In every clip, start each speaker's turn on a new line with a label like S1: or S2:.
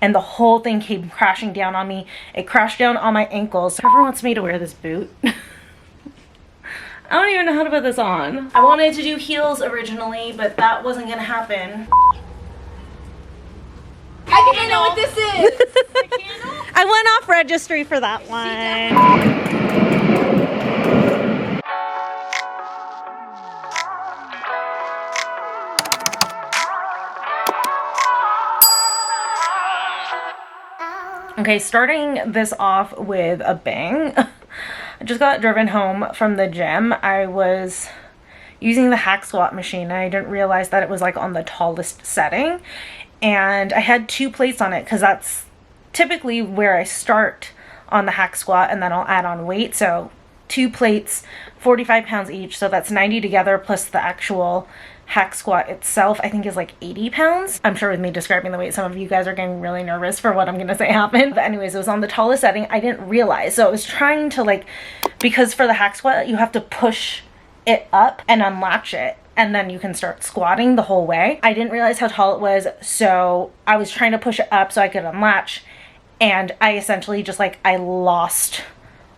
S1: and the whole thing came crashing down on me. It crashed down on my ankles. Trevor wants me to wear this boot. I don't even know how to put this on. I wanted to do heels originally, but that wasn't gonna happen.
S2: I think I know what this is. The candle?
S1: I went off registry for that one. Okay, starting this off with a bang. I just got driven home from the gym. I was using the hack squat machine and I didn't realize that it was like on the tallest setting. And I had 2 plates on it because that's typically where I start on the hack squat, and then I'll add on weight. So 2 plates, 45 pounds each. So that's 90 together plus the actual hack squat itself, I think, is like 80 pounds. I'm sure with me describing the weight, some of you guys are getting really nervous for what I'm gonna say happened. But anyways, it was on the tallest setting. I didn't realize. So I was trying to like, because for the hack squat, you have to push it up and unlatch it, and then you can start squatting the whole way. I didn't realize how tall it was, so I was trying to push it up so I could unlatch, and I essentially just like, I lost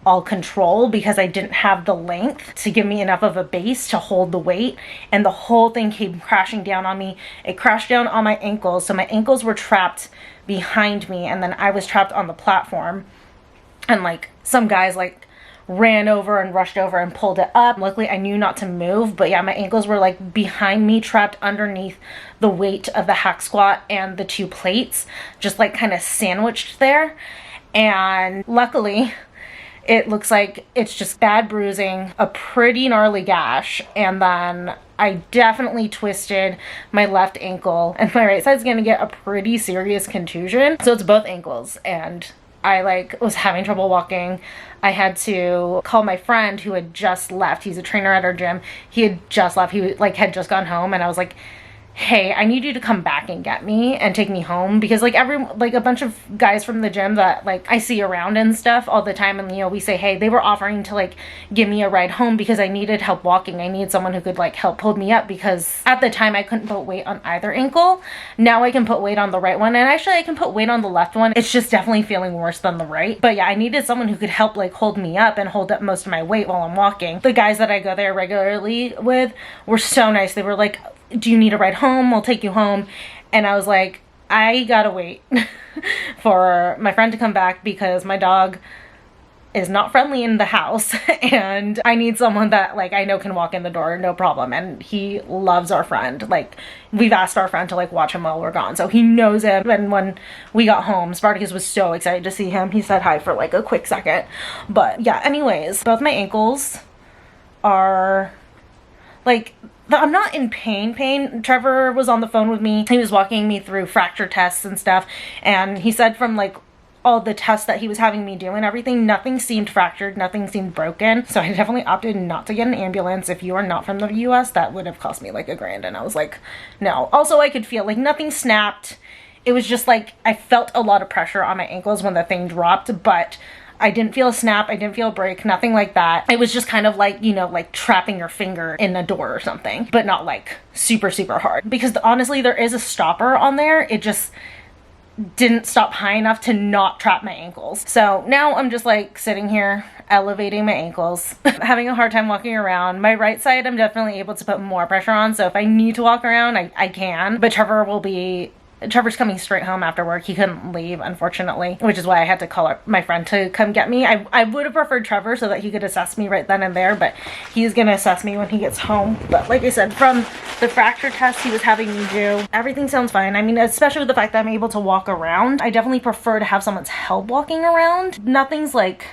S1: all control because I didn't have the length to give me enough of a base to hold the weight, and the whole thing came crashing down on me. It crashed down on my ankles, so my ankles were trapped behind me, and then I was trapped on the platform, and like some guys like ran over and rushed over and pulled it up. Luckily I knew not to move, but yeah, my ankles were like behind me, trapped underneath the weight of the hack squat and the 2 plates, just like kind of sandwiched there. And luckily it looks like it's just bad bruising, a pretty gnarly gash, and then I definitely twisted my left ankle, and my right side's gonna get a pretty serious contusion. So it's both ankles, and I like was having trouble walking. I had to call my friend who had just left. He's a trainer at our gym. He had just left. He like had just gone home, and I was like, hey, I need you to come back and get me and take me home, because like a bunch of guys from the gym that like I see around and stuff all the time, and you know, we say, hey, they were offering to like give me a ride home because I needed help walking. I needed someone who could like help hold me up, because at the time I couldn't put weight on either ankle. Now I can put weight on the right one, and actually I can put weight on the left one. It's just definitely feeling worse than the right. But yeah, I needed someone who could help like hold me up and hold up most of my weight while I'm walking. The guys that I go there regularly with were so nice. They were like, do you need a ride home? We'll take you home. And I was like, I gotta wait for my friend to come back because my dog is not friendly in the house, and I need someone that like I know can walk in the door no problem. And he loves our friend. Like, we've asked our friend to like watch him while we're gone, so he knows him. And when we got home, Spartacus was so excited to see him. He said hi for like a quick second. But yeah, anyways, both my ankles are like, I'm not in pain. Trevor was on the phone with me. He was walking me through fracture tests and stuff, and he said from like all the tests that he was having me do and everything, nothing seemed fractured, nothing seemed broken. So I definitely opted not to get an ambulance. If you are not from the US, that would have cost me like $1,000, and I was like, no. Also, I could feel like nothing snapped. It was just like I felt a lot of pressure on my ankles when the thing dropped, but I didn't feel a snap, I didn't feel a break, nothing like that. It was just kind of like, you know, like trapping your finger in a door or something, but not like super, super hard. Because honestly, there is a stopper on there. It just didn't stop high enough to not trap my ankles. So now I'm just like sitting here elevating my ankles, having a hard time walking around. My right side, I'm definitely able to put more pressure on. So if I need to walk around, I can, but Trevor's coming straight home after work. He couldn't leave, unfortunately, which is why I had to call up my friend to come get me. I would have preferred Trevor so that he could assess me right then and there, but he's gonna assess me when he gets home. But like I said, from the fracture test he was having me do, everything sounds fine. I mean, especially with the fact that I'm able to walk around. I definitely prefer to have someone's help walking around. Nothing's like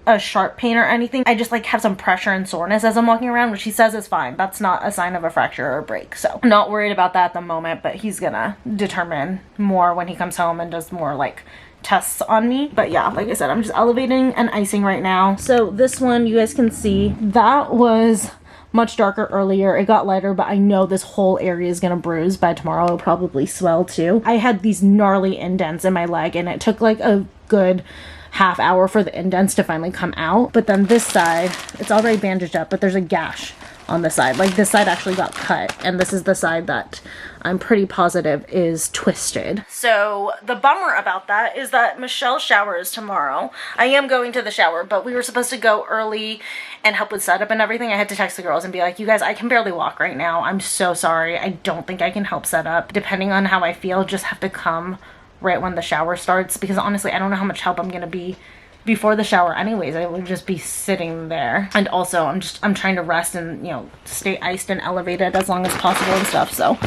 S1: a sharp pain or anything. I just like have some pressure and soreness as I'm walking around, which he says is fine. That's not a sign of a fracture or a break. So I'm not worried about that at the moment, but he's gonna determine more when he comes home and does more like tests on me. But yeah, like I said, I'm just elevating and icing right now. So this one, you guys can see, that was much darker earlier. It got lighter, but I know this whole area is gonna bruise. By tomorrow it'll probably swell too. I had these gnarly indents in my leg, and it took like a good half hour for the indents to finally come out. But then this side, it's already bandaged up, but there's a gash on the side. Like this side actually got cut, and this is the side that I'm pretty positive is twisted. So the bummer about that is that Michelle's shower is tomorrow. I am going to the shower, but we were supposed to go early and help with setup and everything. I had to text the girls and be like, you guys, I can barely walk right now. I'm so sorry. I don't think I can help set up. Depending on how I feel, just have to come right when the shower starts, because honestly, I don't know how much help I'm gonna be before the shower anyways. I would just be sitting there, and also I'm trying to rest and, you know, stay iced and elevated as long as possible and stuff. So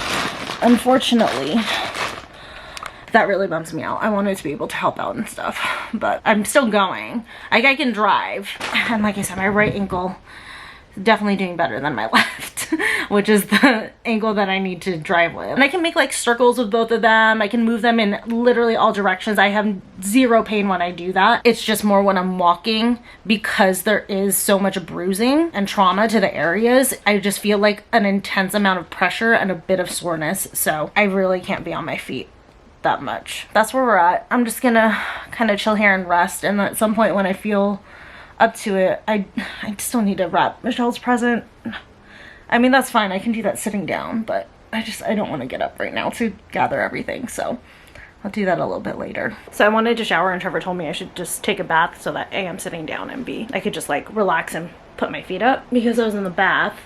S1: unfortunately that really bums me out. I wanted to be able to help out and stuff, but I'm still going. Like, I can drive, and like I said, my right ankle definitely doing better than my left, which is the ankle that I need to drive with. And I can make like circles with both of them. I can move them in literally all directions. I have zero pain when I do that. It's just more when I'm walking, because there is so much bruising and trauma to the areas. I just feel like an intense amount of pressure and a bit of soreness. So I really can't be on my feet that much. That's where we're at. I'm just gonna kind of chill here and rest. And at some point when I feel up to it, I still need to wrap Michelle's present. I mean, that's fine. I can do that sitting down, but I don't want to get up right now to gather everything. So I'll do that a little bit later. So I wanted to shower, and Trevor told me I should just take a bath so that A, I'm sitting down, and B, I could just like relax and put my feet up because I was in the bath.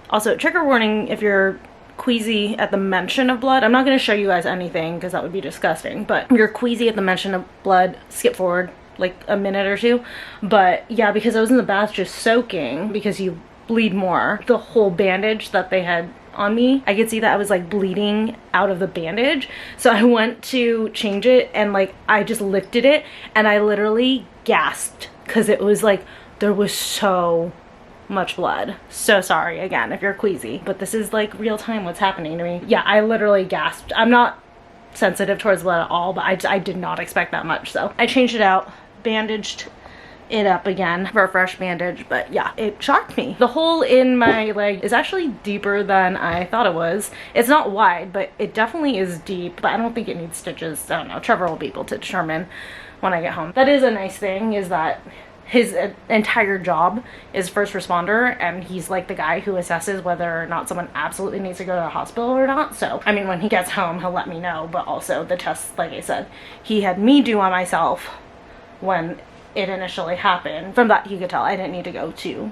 S1: Also, trigger warning if you're queasy at the mention of blood. I'm not going to show you guys anything because that would be disgusting, but if you're queasy at the mention of blood, skip forward like a minute or two. But yeah, because I was in the bath just soaking, because you bleed more. The whole bandage that they had on me, I could see that I was like bleeding out of the bandage. So I went to change it, and like I just lifted it and I literally gasped because it was like there was so much blood. So sorry again if you're queasy, but this is like real time what's happening to me. Yeah, I literally gasped. I'm not sensitive towards blood at all, but I did not expect that much. So I changed it out, bandaged it up again for a fresh bandage. But yeah, it shocked me. The hole in my leg is actually deeper than I thought it was. It's not wide, but it definitely is deep, but I don't think it needs stitches. I don't know. Trevor will be able to determine when I get home. That is a nice thing, is that his entire job is first responder, and he's like the guy who assesses whether or not someone absolutely needs to go to the hospital or not. So I mean, when he gets home, he'll let me know. But also the tests, like I said, he had me do on myself when it initially happened. From that, you could tell I didn't need to go to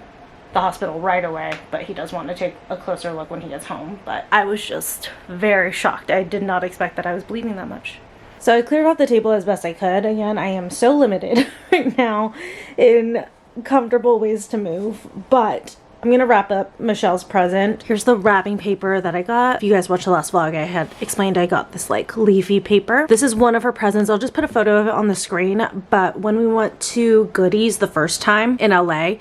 S1: the hospital right away, but he does want to take a closer look when he gets home. But I was just very shocked. I did not expect that I was bleeding that much. So I cleared off the table as best I could. Again, I am so limited right now in comfortable ways to move, but I'm gonna wrap up Michelle's present. Here's the wrapping paper that I got. If you guys watched the last vlog, I had explained I got this like leafy paper. This is one of her presents. I'll just put a photo of it on the screen. But when we went to Goodies the first time in LA,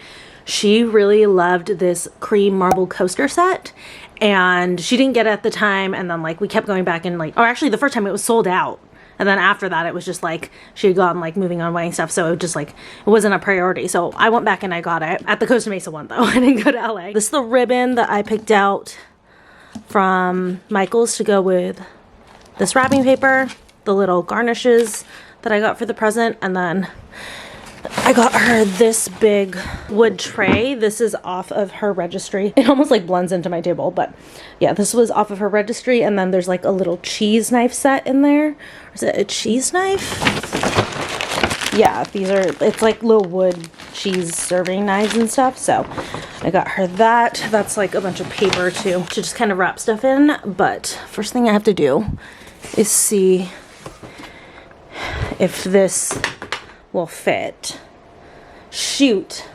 S1: she really loved this cream marble coaster set, and she didn't get it at the time. And then like we kept going back, and like, or actually the first time it was sold out. And then after that, it was just like she had gotten like moving on wedding stuff. So it just like, it wasn't a priority. So I went back and I got it at the Costa Mesa one though. I didn't go to LA. This is the ribbon that I picked out from Michael's to go with this wrapping paper, the little garnishes that I got for the present. And then I got her this big wood tray. This is off of her registry. It almost like blends into my table, but yeah, this was off of her registry. And then there's like a little cheese knife set in there. Or is it a cheese knife? Yeah, these are, it's like little wood cheese serving knives and stuff. So I got her that. That's like a bunch of paper too, to just kind of wrap stuff in. But first thing I have to do is see if this will fit. Shoot.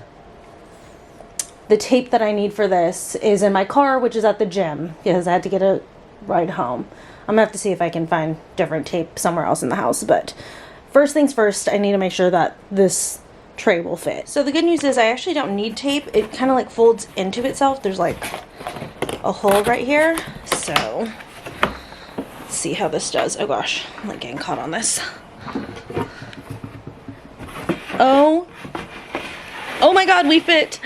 S1: The tape that I need for this is in my car, which is at the gym, because I had to get a ride home. I'm gonna have to see if I can find different tape somewhere else in the house, but first things first, I need to make sure that this tray will fit. So the good news is I actually don't need tape. It kind of like folds into itself. There's like a hole right here. So let's see how this does. Oh gosh, I'm like getting caught on this. Oh my god, we fit.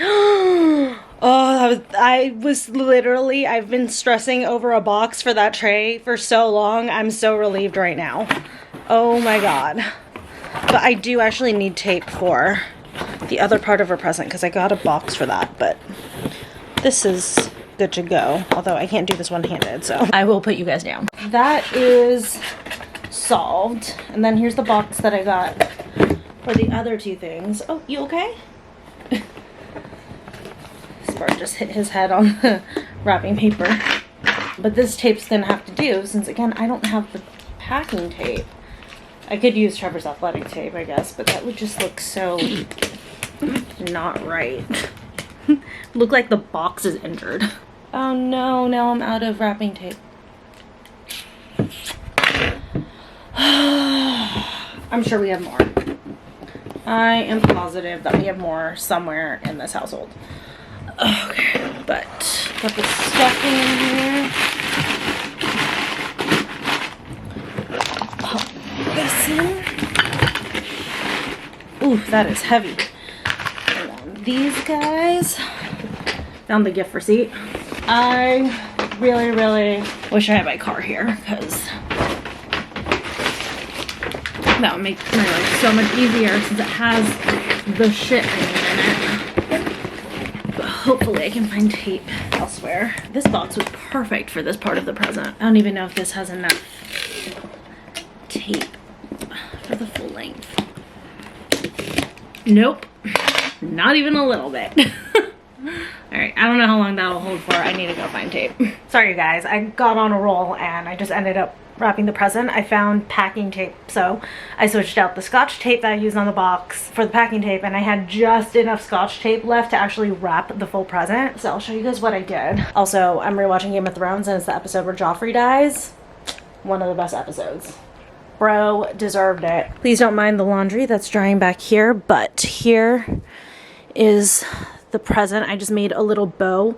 S1: I was literally, I've been stressing over a box for that tray for so long. I'm so relieved right now. Oh my god. But I do actually need tape for the other part of her present, because I got a box for that, but this is good to go, although I can't do this one-handed, so I will put you guys down. That is solved. And then here's the box that I got for the other two things. Oh, you okay? Spark just hit his head on the wrapping paper. But this tape's gonna have to do, since again, I don't have the packing tape. I could use Trevor's athletic tape, I guess, but that would just look so not right. Look like the box is injured. Oh no, now I'm out of wrapping tape. I'm sure we have more. I am positive that we have more somewhere in this household. Okay, but got the stuffing in here. Pop this in. Ooh, that is heavy. And then these guys. Found the gift receipt. I really, really wish I had my car here, because that would make my life so much easier since it has the shit I need in it. But hopefully I can find tape elsewhere. This box was perfect for this part of the present. I don't even know if this has enough tape for the full length. Nope, not even a little bit. Alright, I don't know how long that'll hold for. I need to go find tape. Sorry you guys, I got on a roll and I just ended up wrapping the present. I found packing tape, so I switched out the scotch tape that I used on the box for the packing tape, and I had just enough scotch tape left to actually wrap the full present. So I'll show you guys what I did. Also, I'm rewatching Game of Thrones, and it's the episode where Joffrey dies. One of the best episodes. Bro deserved it. Please don't mind the laundry that's drying back here, but here is the present. I just made a little bow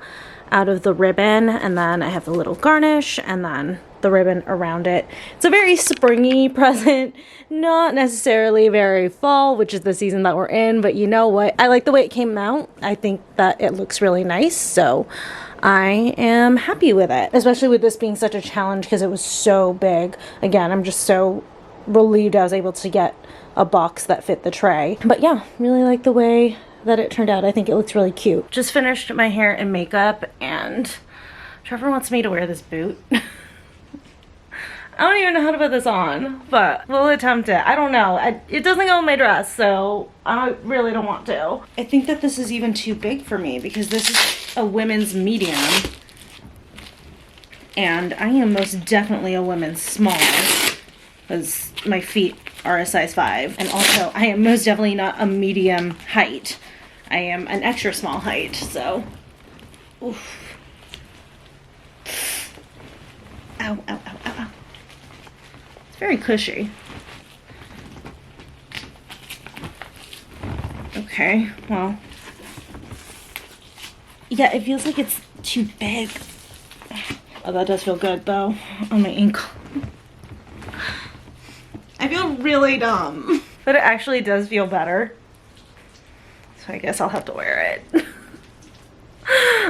S1: out of the ribbon, and then I have the little garnish and then the ribbon around it. It's a very springy present, not necessarily very fall, which is the season that we're in, but you know what? I like the way it came out. I think that it looks really nice, so I am happy with it, especially with this being such a challenge because it was so big. Again, I'm just so relieved I was able to get a box that fit the tray. But yeah, really like the way that it turned out. I think it looks really cute. Just finished my hair and makeup, and Trevor wants me to wear this boot. I don't even know how to put this on, but we'll attempt it. I don't know. It doesn't go with my dress, so I really don't want to. I think that this is even too big for me because this is a women's medium, and I am most definitely a women's small because my feet are a size 5, and also I am most definitely not a medium height. I am an extra small height, so oof. Ow, ow, ow, ow, ow. It's very cushy. Okay, well, yeah, it feels like it's too big. Oh, that does feel good though on my ankle. I feel really dumb, but it actually does feel better. So I guess I'll have to wear it.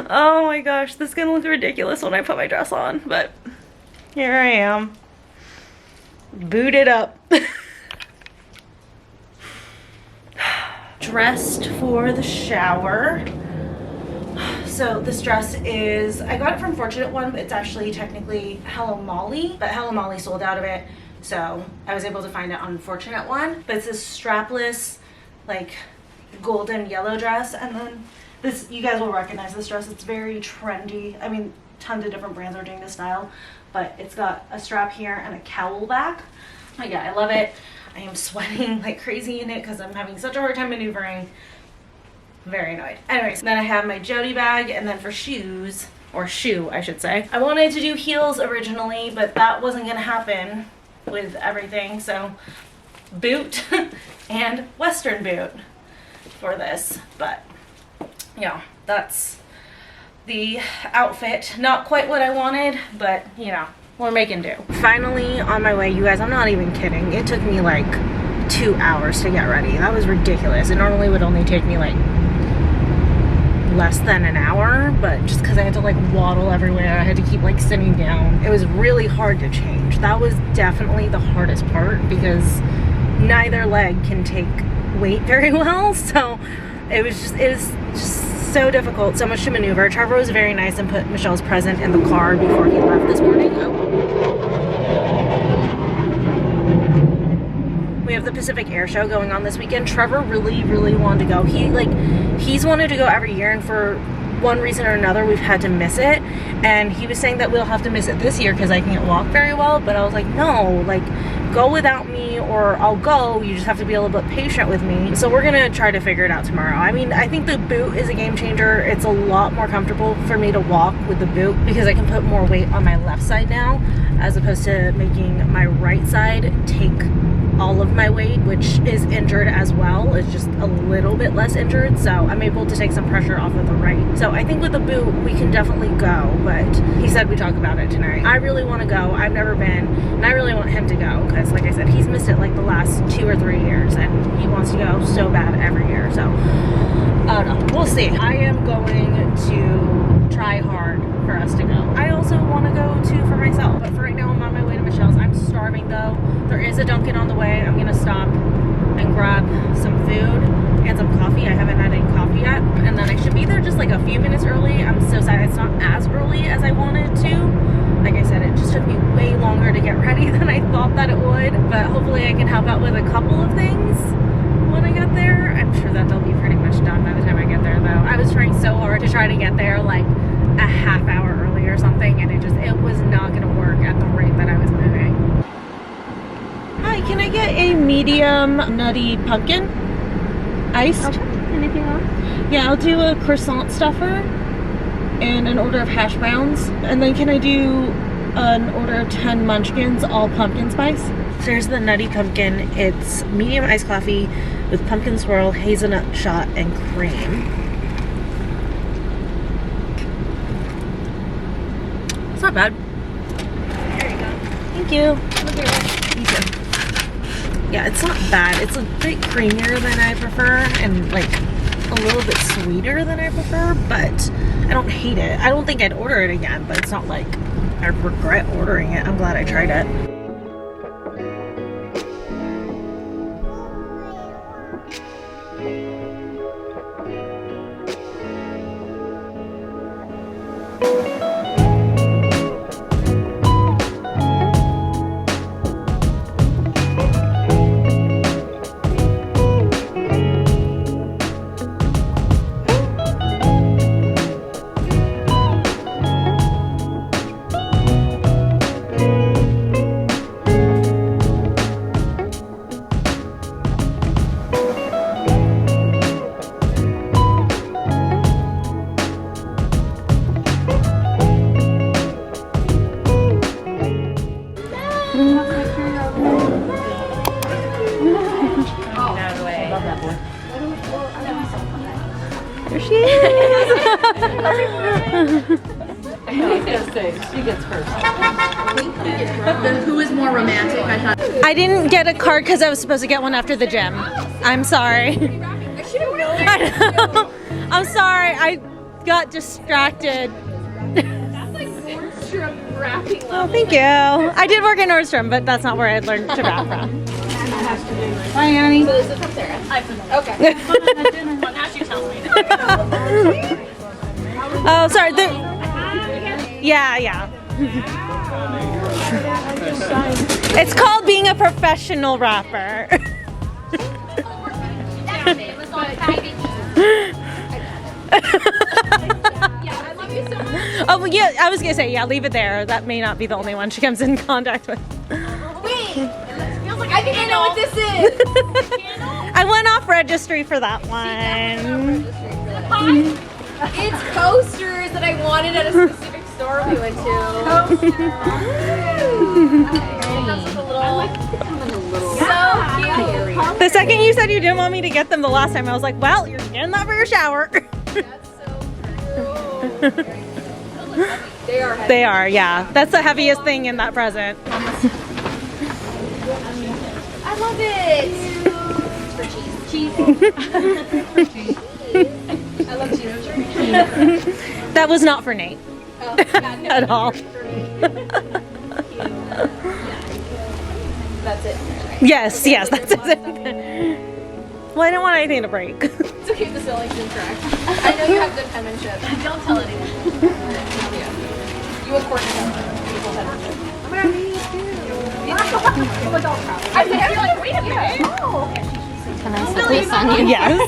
S1: Oh my gosh, this is gonna look ridiculous when I put my dress on, but here I am. Booted up. Dressed for the shower. So this dress is, I got it from Fortunate One, but it's actually technically Hello Molly, but Hello Molly sold out of it. So I was able to find it on Fortunate One. But it's this strapless, like golden yellow dress. And then this, you guys will recognize this dress. It's very trendy. I mean, tons of different brands are doing this style, but it's got a strap here and a cowl back. Oh yeah, I love it. I am sweating like crazy in it because I'm having such a hard time maneuvering. Very annoyed. Anyways, then I have my Jody bag, and then for shoes, or shoe I should say, I wanted to do heels originally, but that wasn't gonna happen with everything, so boot and Western boot for this. But yeah, that's the outfit. Not quite what I wanted, but you know, we're making do. Finally on my way, you guys, I'm not even kidding. It took me like 2 hours to get ready. That was ridiculous. It normally would only take me like less than an hour, but just because I had to like waddle everywhere, I had to keep like sitting down. It was really hard to change. That was definitely the hardest part because neither leg can take weight very well, so it was just so difficult, so much to maneuver. Trevor was very nice and put Michelle's present in the car before he left this morning. We have the Pacific Airshow going on this weekend. Trevor really wanted to go. He's wanted to go every year, and for one reason or another we've had to miss it, and he was saying that we'll have to miss it this year because I can't walk very well. But I was like, no, like, go without me or I'll go. You just have to be a little bit patient with me. So we're gonna try to figure it out tomorrow. I mean, I think the boot is a game changer. It's a lot more comfortable for me to walk with the boot because I can put more weight on my left side now, as opposed to making my right side take all of my weight, which is injured as well. It's just a little bit less injured, so I'm able to take some pressure off of the right. So I think with the boot we can definitely go, but he said we talk about it tonight. I really want to go. I've never been, and I really want him to go because, like I said, he's missed it like the last 2 or 3 years, and he wants to go so bad every year. So I don't know, we'll see. I am going to try hard for us to go. I also want to go too for myself, but for right now I'm on my way to Michelle's. I'm starving though. There is a Dunkin' on the way. I'm gonna stop and grab some food and some coffee. I haven't had any coffee yet, and then I should be there just like a few minutes early. I'm so sad it's not as early as I wanted to. Like I said, it just took me way longer to get ready than I thought that it would, but hopefully I can help out with a couple of things when I get there. I'm sure that they'll be pretty much done by the time I get there though. I was trying so hard to try to get there like a half hour early or something, and it was not gonna work at the rate that I was moving. Hi, can I get a medium nutty pumpkin? Iced?
S2: Okay. Anything else?
S1: Yeah, I'll do a croissant stuffer and an order of hash browns. And then can I do an order of 10 munchkins, all pumpkin spice? So here's the nutty pumpkin. It's medium iced coffee with pumpkin swirl, hazelnut shot, and cream. It's not bad.
S2: There you go.
S1: Thank you.
S2: Look at it.
S1: You too. Yeah, it's not bad. It's a bit creamier than I prefer and like a little bit sweeter than I prefer, but I don't hate it. I don't think I'd order it again, but it's not like I regret ordering it. I'm glad I tried it. There she is.
S2: She gets first. Who is more romantic?
S1: I didn't get a card because I was supposed to get one after the gym. I'm sorry.
S2: I should have known.
S1: I know. I'm sorry. I got distracted.
S2: That's like Nordstrom wrapping level.
S1: Oh, thank you. I did work at Nordstrom, but that's not where I learned to wrap from. Bye, Annie.
S2: So this is from Sarah. Okay. Well, now she tells me.
S1: Oh, sorry. Yeah. It's called being a professional rapper. Oh, yeah, I was gonna say, yeah, leave it there. That may not be the only one she comes in contact with.
S2: Wait, it feels like I think I know what this is.
S1: I went off registry for that one.
S2: It's coasters that I wanted at a specific store we went to. So cute.
S1: The second you said you didn't want me to get them the last time, I was like, well, you're getting that for your shower.
S2: That's so true. They are heavy.
S1: They are, yeah. That's the heaviest thing in that present.
S2: I love it. For cheese. Cheese. I love cheese.
S1: That was not for Nate.
S2: Oh, yeah, no,
S1: At all.
S2: That's it.
S1: Yes, that's it. Well, I didn't want anything to break.
S2: It's okay if the spelling's incorrect. I know you have good penmanship. Don't tell anyone. Yeah. You of course have beautiful penmanship. I'm gonna read you too. Like all proud. I think you're like, wait a minute. Oh.
S3: Can I sit this on you?
S1: Yes.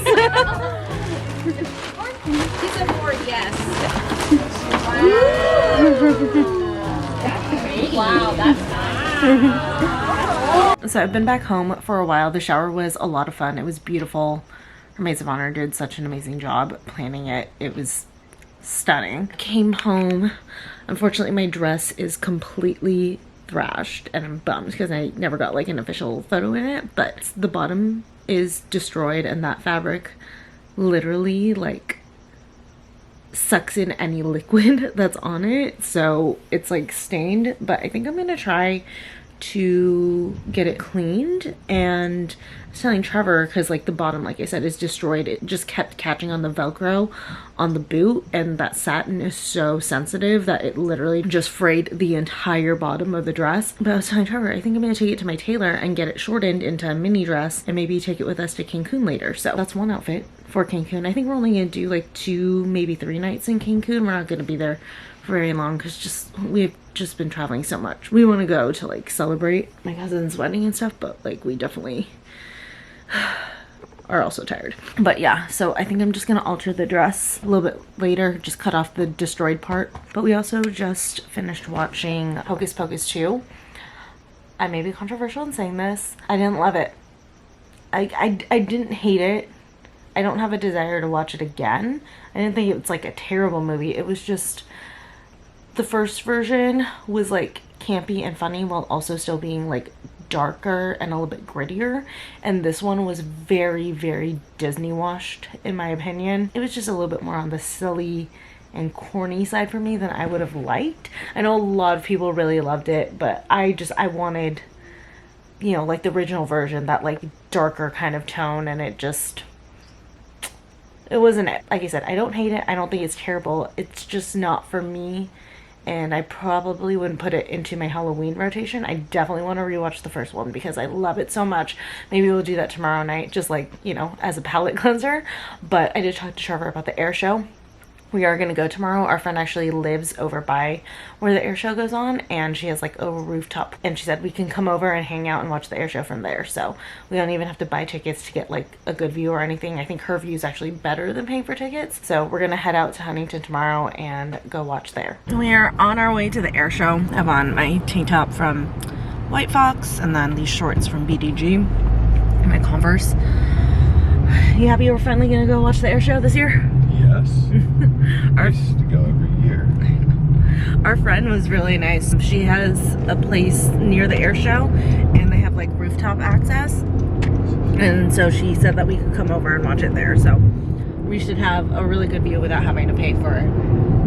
S2: He said more yes. Wow, that's nice.
S1: So I've been back home for a while. The shower was a lot of fun. It was beautiful. Her maids of honor did such an amazing job planning it. It was stunning. Came home. Unfortunately, my dress is completely thrashed and I'm bummed because I never got like an official photo in it, but the bottom is destroyed and that fabric literally like sucks in any liquid that's on it, so it's like stained. But I think I'm gonna try to get it cleaned, and I was telling Trevor because like the bottom, like I said, is destroyed. It just kept catching on the Velcro on the boot, and that satin is so sensitive that it literally just frayed the entire bottom of the dress. But I was telling Trevor, I think I'm gonna take it to my tailor and get it shortened into a mini dress and maybe take it with us to Cancun later. So that's one outfit for Cancun. I think we're only gonna do like 2, maybe 3 nights in Cancun. We're not gonna be there for very long because we've just been traveling so much. We want to go to like celebrate my cousin's wedding and stuff, but like we definitely are also tired. But yeah, so I think I'm just gonna alter the dress a little bit later, just cut off the destroyed part. But we also just finished watching Hocus Pocus 2. I may be controversial in saying this. I didn't love it. I didn't hate it. I don't have a desire to watch it again. I didn't think it was like a terrible movie. It was just, the first version was like campy and funny while also still being like darker and a little bit grittier, and this one was very, very Disney washed in my opinion. It was just a little bit more on the silly and corny side for me than I would have liked. I know a lot of people really loved it, but I wanted, you know, like the original version, that like darker kind of tone, and it wasn't it. Like I said, I don't hate it. I don't think it's terrible. It's just not for me, and I probably wouldn't put it into my Halloween rotation. I definitely want to rewatch the first one because I love it so much. Maybe we'll do that tomorrow night, just like, you know, as a palate cleanser. But I did talk to Trevor about the air show. We are going to go tomorrow. Our friend actually lives over by where the air show goes on, and she has like a rooftop, and she said we can come over and hang out and watch the air show from there. So we don't even have to buy tickets to get like a good view or anything. I think her view is actually better than paying for tickets. So we're going to head out to Huntington tomorrow and go watch there. We are on our way to the air show. I have on my tank top from White Fox and then these shorts from BDG and my Converse. You happy we're finally going to go watch the air show this year?
S4: Yes. I used to go every year.
S1: Our friend was really nice. She has a place near the air show and they have like rooftop access, and so she said that we could come over and watch it there. So we should have a really good view without having to pay for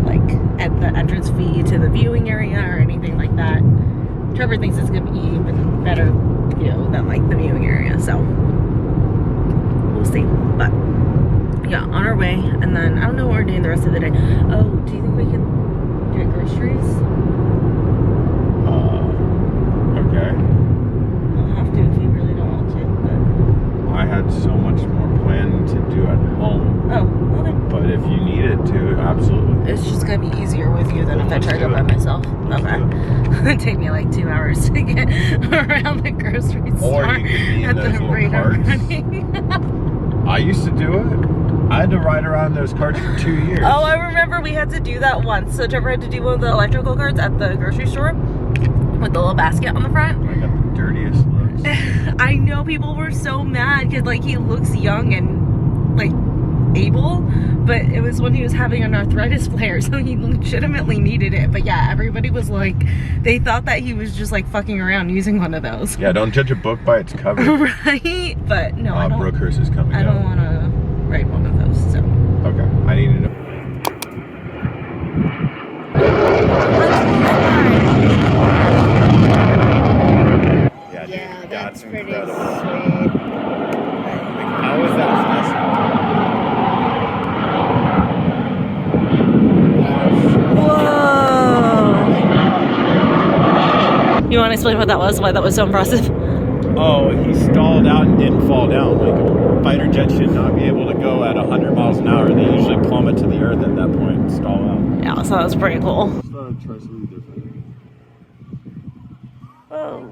S1: like at the entrance fee to the viewing area or anything like that. Trevor thinks it's gonna be even better view than like the viewing area, so we'll see. But yeah, on our way, and then I don't know what we're doing the rest of the day. Oh, do you think we can get groceries?
S4: Okay.
S1: We'll have to if we really don't want to, but
S4: I had so much more planning to do at home.
S1: oh, okay.
S4: But if you needed to, absolutely.
S1: It's just gonna be easier with you than if I
S4: Let's
S1: tried to
S4: do
S1: by
S4: it.
S1: myself.
S4: Let's
S1: Okay. It'd take me like 2 hours to get around the grocery store.
S4: Or you could be in
S1: at
S4: those
S1: the
S4: little
S1: rate
S4: carts.
S1: I'm running.
S4: I used to do it. I had to ride around those carts for 2 years.
S1: Oh, I remember we had to do that once. So Trevor had to do one of the electrical carts at the grocery store with the little basket on the front.
S4: I got the dirtiest looks.
S1: I know people were so mad because like he looks young and like able, but it was when he was having an arthritis flare, so he legitimately needed it. But yeah, everybody was like, they thought that he was just like fucking around using one of those.
S4: Yeah, don't judge a book by its cover.
S1: Right? But no, I don't.
S4: Brookhurst is coming
S1: I don't want to write one of those. So
S4: Okay, I need to know. Yeah, dude,
S3: Yeah, that's pretty
S4: incredible.
S3: sweet.
S4: Like, how is that possible?
S1: whoa! You want to explain what that was? Why that was so impressive?
S4: Oh, he stalled out and didn't fall down. Like fighter jet should not be able to go at 100 miles an hour. They usually plummet to the earth at that point and stall out.
S1: Yeah, so that was pretty cool.
S4: Try something different.
S1: Oh.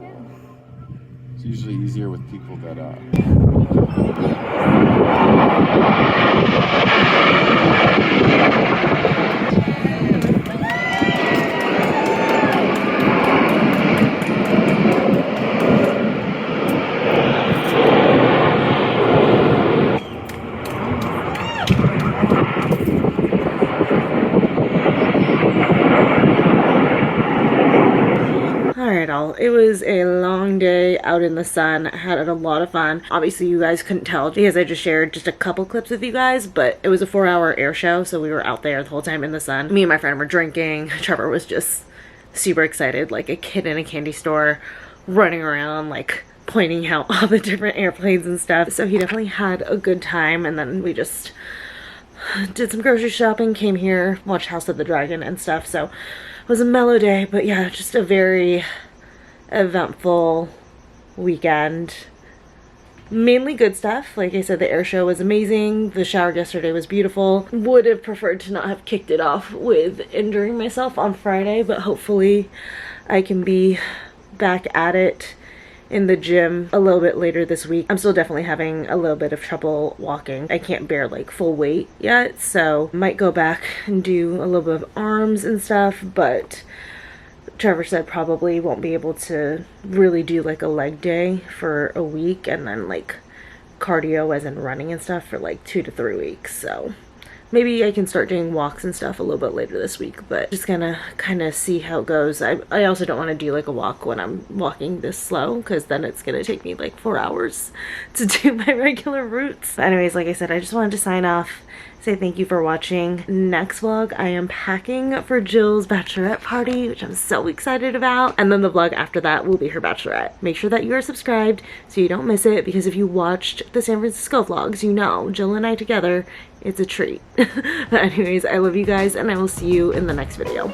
S4: It's usually easier with people that
S1: Alright, all. It was a long day out in the sun. I had a lot of fun. Obviously, you guys couldn't tell because I just shared just a couple clips with you guys, but it was a 4-hour air show, so we were out there the whole time in the sun. Me and my friend were drinking. Trevor was just super excited, like a kid in a candy store, running around, like pointing out all the different airplanes and stuff. So he definitely had a good time, and then we just did some grocery shopping, came here, watched House of the Dragon and stuff, so it was a mellow day, but yeah, just a very eventful weekend. Mainly good stuff. Like I said, the air show was amazing. The shower yesterday was beautiful. Would have preferred to not have kicked it off with injuring myself on Friday, but hopefully I can be back at it in the gym a little bit later this week. I'm still definitely having a little bit of trouble walking. I can't bear like full weight yet, so might go back and do a little bit of arms and stuff, but Trevor said probably won't be able to really do like a leg day for a week, and then like cardio as in running and stuff for like 2 to 3 weeks. So maybe I can start doing walks and stuff a little bit later this week, but just gonna kind of see how it goes. I also don't want to do like a walk when I'm walking this slow, because then it's gonna take me like 4 hours to do my regular routes. Anyways, like I said, I just wanted to sign off, say thank you for watching. Next vlog, I am packing for Jill's bachelorette party, which I'm so excited about. And then the vlog after that will be her bachelorette. Make sure that you are subscribed so you don't miss it, because if you watched the San Francisco vlogs, you know Jill and I together, it's a treat. But anyways, I love you guys, and I will see you in the next video.